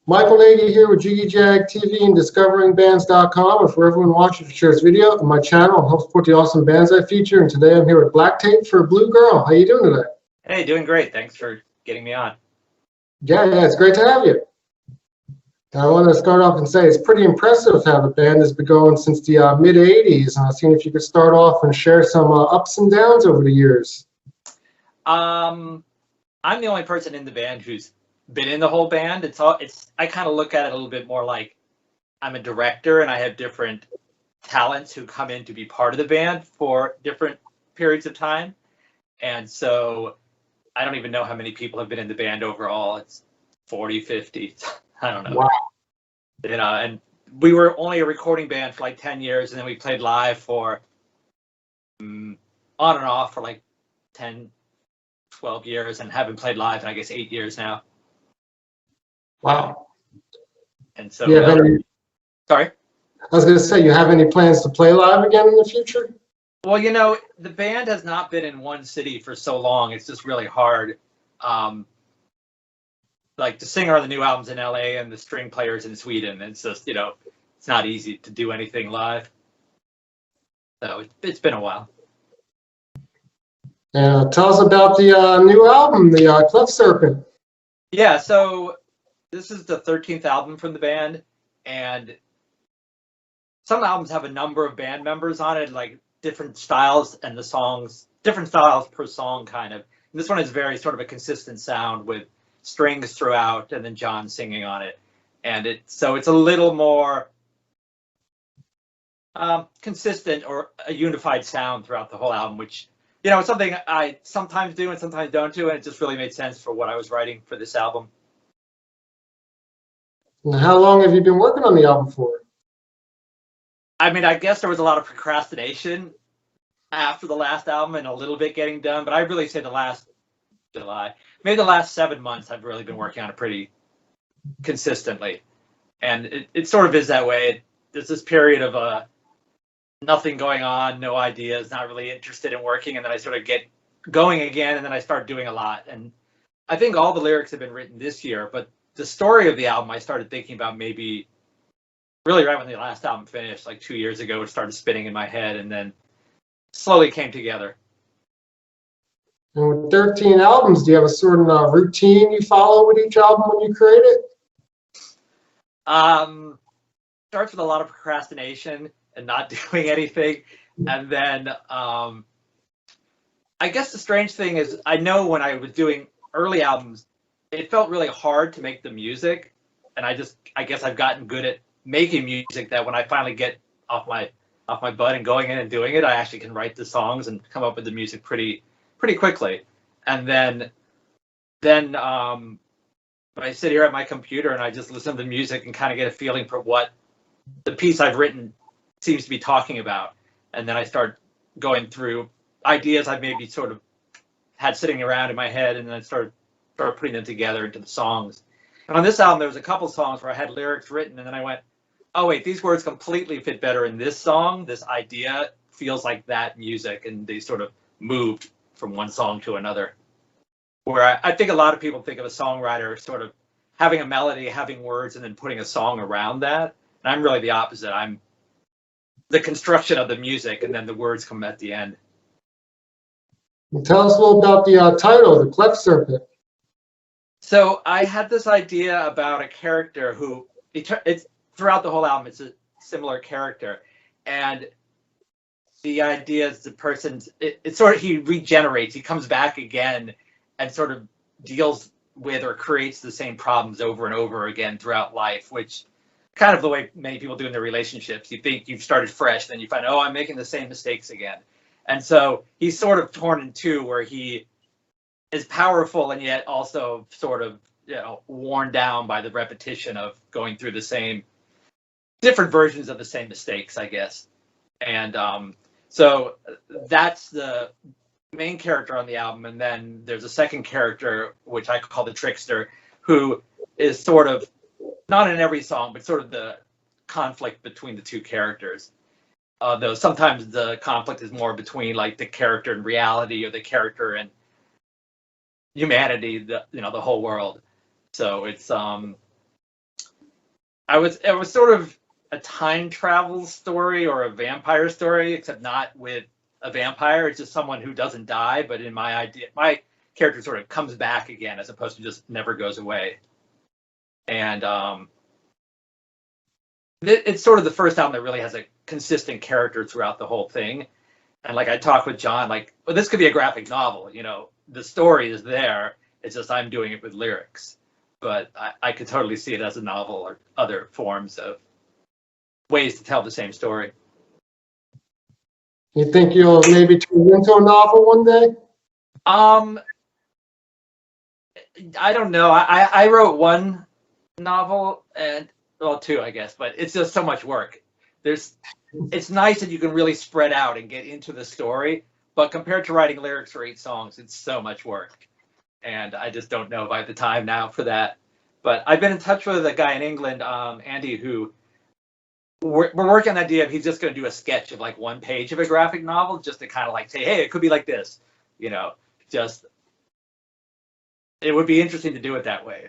Michael Nagy here with Jiggy Jag TV and DiscoveringBands.com. And for everyone watching, share this video on my channel and help support the awesome bands I feature. And today I'm here with Black Tape for Blue Girl. How you doing today? Hey, doing great. Thanks for getting me on. Yeah, it's great to have you. And I want to start off and say it's pretty impressive how the band has been going since the mid-'80s. And I was seeing if you could start off and share some ups and downs over the years. I'm the only person in the band who's been in the whole band. I kind of look at it a little bit more like I'm a director and I have different talents who come in to be part of the band for different periods of time. And so I don't even know how many people have been in the band overall. It's 40, 50. I don't know. Wow. You know, and we were only a recording band for like 10 years, and then we played live for on and off for like 10, 12 years, and haven't played live in, I guess, 8 years now. Wow. And so, I sorry? was going to say, you have any plans to play live again in the future? Well, you know, the band has not been in one city for so long. It's just really hard. Like the singer on the new album's in LA and the string player's in Sweden. It's just, you know, it's not easy to do anything live. So it's been a while. Tell us about the new album, the Cleft Serpent. Yeah, so this is the 13th album from the band, and some albums have a number of band members on it, like different styles, and the songs, different styles per song, kind of. And this one is very sort of a consistent sound with strings throughout, and then John singing on it. And so it's a little more consistent or a unified sound throughout the whole album, which, you know, it's something I sometimes do and sometimes don't do, and it just really made sense for what I was writing for this album. And how long have you been working on the album for? I mean, I guess there was a lot of procrastination after the last album and a little bit getting done, but I really say the last maybe the last 7 months, I've really been working on it pretty consistently. And it sort of is that way. There's this period of nothing going on, no ideas, not really interested in working, and then I sort of get going again, and then I start doing a lot. And I think all the lyrics have been written this year, but the story of the album I started thinking about maybe really right when the last album finished, like 2 years ago. It started spinning in my head and then slowly came together. And with 13 albums, do you have a certain routine you follow with each album when you create it? Starts with a lot of procrastination and not doing anything. And then I guess the strange thing is, I know when I was doing early albums, it felt really hard to make the music. And I guess I've gotten good at making music that when I finally get off my butt and going in and doing it, I actually can write the songs and come up with the music pretty quickly. And then when I sit here at my computer and I just listen to the music and kind of get a feeling for what the piece I've written seems to be talking about. And then I start going through ideas I've maybe sort of had sitting around in my head, and then I start putting them together into the songs. And on this album, there was a couple songs where I had lyrics written, and then I went, oh wait, these words completely fit better in this song. This idea feels like that music, and they sort of moved from one song to another. Where I think a lot of people think of a songwriter sort of having a melody, having words, and then putting a song around that. And I'm really the opposite. I'm the construction of the music, and then the words come at the end. Tell us a little about the title, the Cleft Serpent. So I had this idea about a character who, it's throughout the whole album, it's a similar character. And the idea is the person's, it's sort of, he regenerates, he comes back again and sort of deals with or creates the same problems over and over again throughout life, which kind of the way many people do in their relationships. You think you've started fresh, then you find, oh, I'm making the same mistakes again. And so he's sort of torn in two, where he is powerful and yet also sort of, you know, worn down by the repetition of going through the same, different versions of the same mistakes, I guess. And so that's the main character on the album. And then there's a second character, which I call the Trickster, who is sort of, not in every song, but sort of the conflict between the two characters. Though sometimes the conflict is more between like the character and reality, or the character and humanity, the whole world. So it's it was sort of a time travel story or a vampire story, except not with a vampire. It's just someone who doesn't die, but in my idea, my character sort of comes back again as opposed to just never goes away. And it's sort of the first album that really has a consistent character throughout the whole thing. And like I talked with John, like, well, this could be a graphic novel, you know, the story is there. It's just I'm doing it with lyrics. But I could totally see it as a novel or other forms of ways to tell the same story. You think you'll maybe turn it into a novel one day? I don't know. I wrote one novel, and well, two, I guess, but it's just so much work. It's nice that you can really spread out and get into the story, but compared to writing lyrics for 8 songs, it's so much work. And I just don't know if I have the time now for that. But I've been in touch with a guy in England, Andy, who we're working on the idea of he's just going to do a sketch of like 1 page of a graphic novel, just to kind of like say, hey, it could be like this, you know, just it would be interesting to do it that way.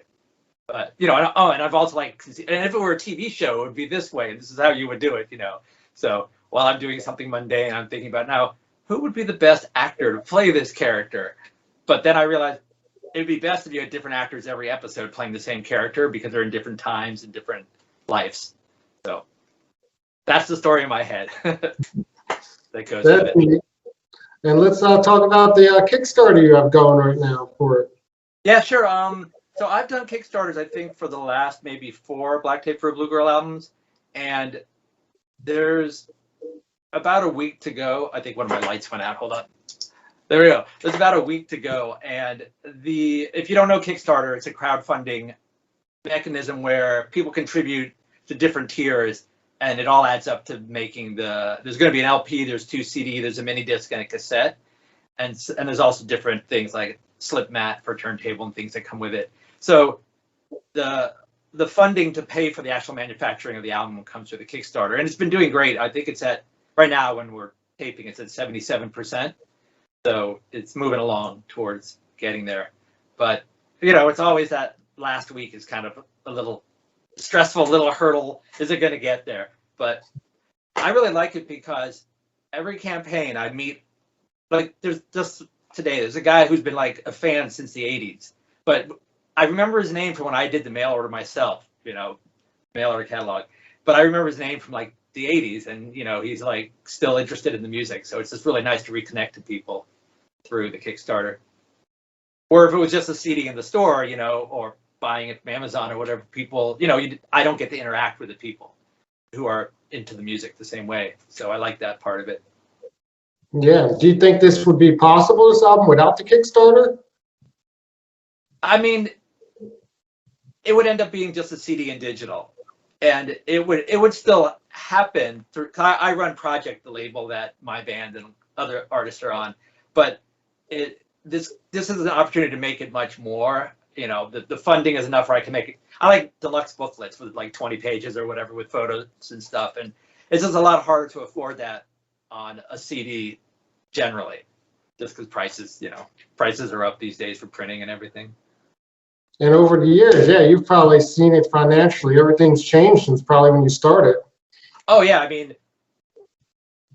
But, you know, and I've also and if it were a TV show, it would be this way, and this is how you would do it, you know. So while I'm doing something mundane, I'm thinking about now, who would be the best actor to play this character? But then I realized it'd be best if you had different actors every episode playing the same character because they're in different times and different lives. So that's the story in my head that goes with it. And let's talk about the Kickstarter you have going right now for it. Yeah, sure. So I've done Kickstarters, I think, for the last maybe 4 Black Tape for a Blue Girl albums, and there's about a week to go. I think one of my lights went out. Hold on. There we go. There's about a week to go, and if you don't know Kickstarter, it's a crowdfunding mechanism where people contribute to different tiers, and it all adds up to making there's going to be an LP, there's 2 CD, there's a mini disc and a cassette, and there's also different things like slip mat for turntable and things that come with it. So the funding to pay for the actual manufacturing of the album comes through the Kickstarter, and it's been doing great. I think it's at, right now when we're taping, it's at 77%. So it's moving along towards getting there. But, you know, it's always that last week is kind of a little stressful, little hurdle. Is it going to get there? But I really like it because every campaign I meet, like there's just today, there's a guy who's been like a fan since the 80s. But I remember his name from when I did the mail order myself, you know, mail order catalog. But I remember his name from like the 80s, and, you know, he's like still interested in the music. So it's just really nice to reconnect to people through the Kickstarter. Or if it was just a CD in the store, you know, or buying it from Amazon or whatever, people, you know, I don't get to interact with the people who are into the music the same way. So I like that part of it. Yeah. Do you think this would be possible, this album, without the Kickstarter? I mean, it would end up being just a CD and digital, and it would still happen through. I run Project, the label that my band and other artists are on, but this is an opportunity to make it much more. You know, the funding is enough where I can make it. I like deluxe booklets with like 20 pages or whatever with photos and stuff, and it's just a lot harder to afford that on a CD generally, just because prices are up these days for printing and everything. And over the years, yeah, you've probably seen it financially. Everything's changed since probably when you started. Oh, yeah. I mean,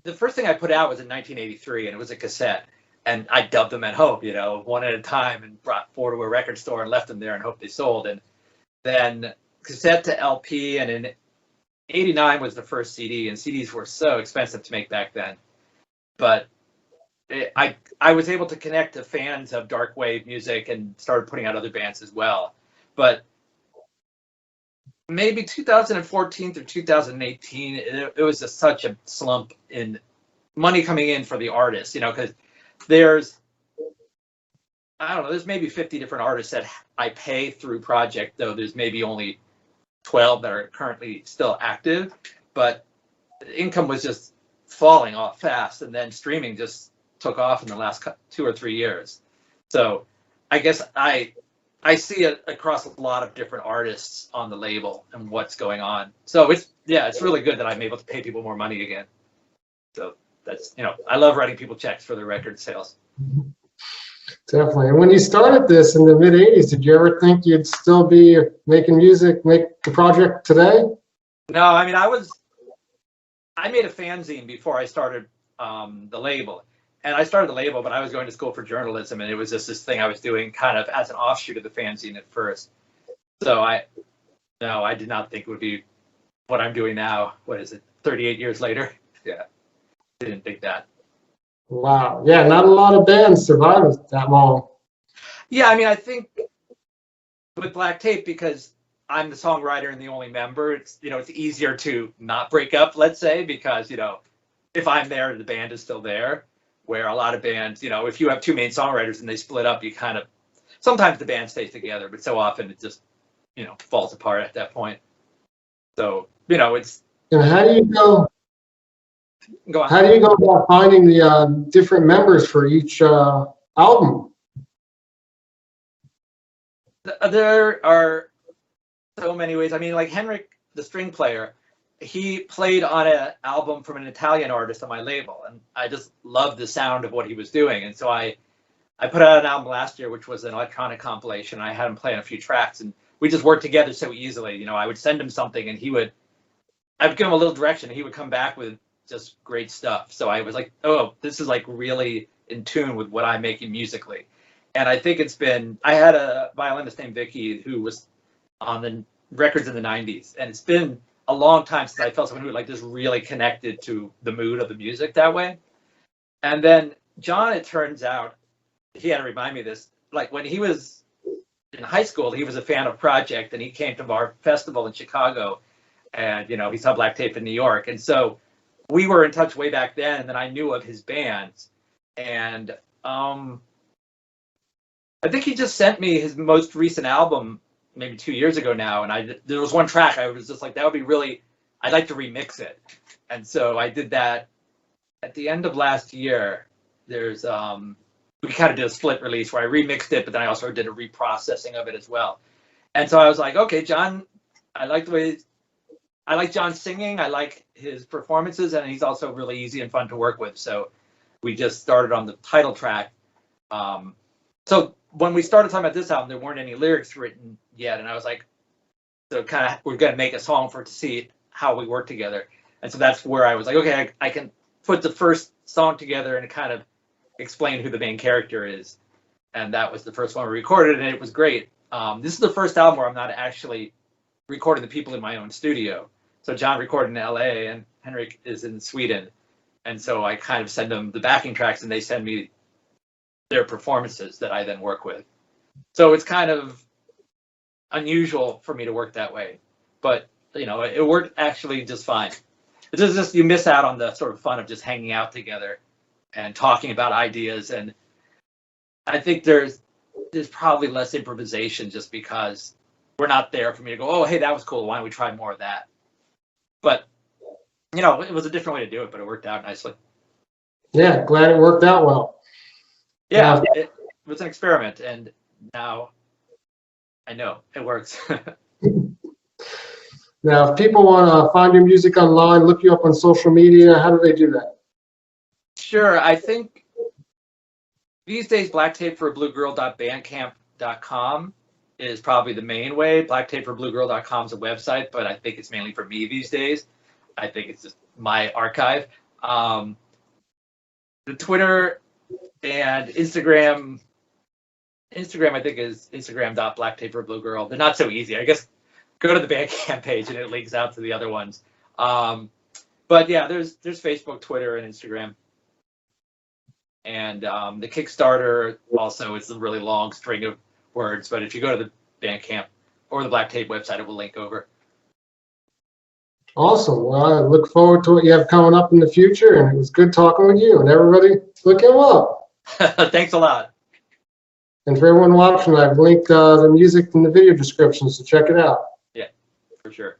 the first thing I put out was in 1983, and it was a cassette. And I dubbed them at home, you know, one at a time, and brought 4 to a record store and left them there and hoped they sold. And then cassette to LP, and in 89 was the first CD, and CDs were so expensive to make back then. But I was able to connect to fans of Darkwave music and started putting out other bands as well. But maybe 2014 through 2018, it was just such a slump in money coming in for the artists, you know, because there's maybe 50 different artists that I pay through Project, though there's maybe only 12 that are currently still active. But the income was just falling off fast, and then streaming just took off in the last 2 or 3 years. So I guess I see it across a lot of different artists on the label and what's going on. So it's really good that I'm able to pay people more money again. So that's, you know, I love writing people checks for their record sales. Definitely. And when you started this in the mid-'80s, did you ever think you'd still be making music, make the project today? No, I mean, I made a fanzine before I started the label. And I started the label, but I was going to school for journalism, and it was just this thing I was doing kind of as an offshoot of the fanzine at first. So I did not think it would be what I'm doing now. What is it, 38 years later? Yeah, didn't think that. Wow. Yeah, not a lot of bands survive that long. Yeah, I mean, I think with Black Tape, because I'm the songwriter and the only member, it's easier to not break up, let's say, because if I'm there, the band is still there. Where a lot of bands, if you have two main songwriters and they split up, you kind of, sometimes the band stays together, but so often it just, falls apart at that point. So, it's. And how do you go? Go on. How do you go about finding the different members for each album? There are so many ways. I mean, like Henrik, the string player, he played on an album from an Italian artist on my label, and I just loved the sound of what he was doing. And so I put out an album last year, which was an electronic compilation. I had him play on a few tracks, and we just worked together so easily. I would send him something, and I would give him a little direction, and he would come back with just great stuff. So I was like, oh, this is like really in tune with what I'm making musically. And I think I had a violinist named Vicky who was on the records in the 90s, and it's been a long time since I felt someone who just really connected to the mood of the music that way. And then John, it turns out, he had to remind me of this, like when he was in high school, he was a fan of Project, and he came to our festival in Chicago, and he saw Black Tape in New York. And so we were in touch way back then, and then I knew of his bands. And I think he just sent me his most recent album maybe 2 years ago now, and there was one track I was just like, that would be really, I'd like to remix it. And so I did that at the end of last year. There's we kind of did a split release where I remixed it, but then I also did a reprocessing of it as well. And so I was like, okay, John, I like John singing, I like his performances, and he's also really easy and fun to work with. So we just started on the title track. So when we started talking about this album, there weren't any lyrics written yet, and I was like, so kind of, we're going to make a song for it to see how we work together. And so that's where I was like, okay, I can put the first song together and kind of explain who the main character is. And that was the first one we recorded, and it was great. This is the first album where I'm not actually recording the people in my own studio. So John recorded in LA, and Henrik is in Sweden. And so I kind of send them the backing tracks, and they send me their performances that I then work with. So it's kind of unusual for me to work that way, but it worked actually just fine. It's just you miss out on the sort of fun of just hanging out together and talking about ideas. And I think there's probably less improvisation just because we're not there for me to go, oh, hey, that was cool, why don't we try more of that? But it was a different way to do it, but it worked out nicely. Yeah, glad it worked out well. Yeah, it was an experiment, and now I know it works. Now, if people want to find your music online, look you up on social media, how do they do that? Sure, I think these days blacktapeforabluegirl.bandcamp.com is probably the main way. Blacktapeforbluegirl.com is a website, but I think it's mainly for me these days. I think it's just my archive. The Twitter and Instagram I think is Instagram.blacktapeforbluegirl. They're not so easy. I guess go to the Bandcamp page and it links out to the other ones. But yeah, there's Facebook, Twitter, and Instagram. And the Kickstarter also is a really long string of words, but if you go to the Bandcamp or the Black Tape website, it will link over. Awesome. Well, I look forward to what you have coming up in the future, and it was good talking with you. And everybody, look him up. Thanks a lot. And for everyone watching, I've linked the music in the video description, so check it out. Yeah, for sure.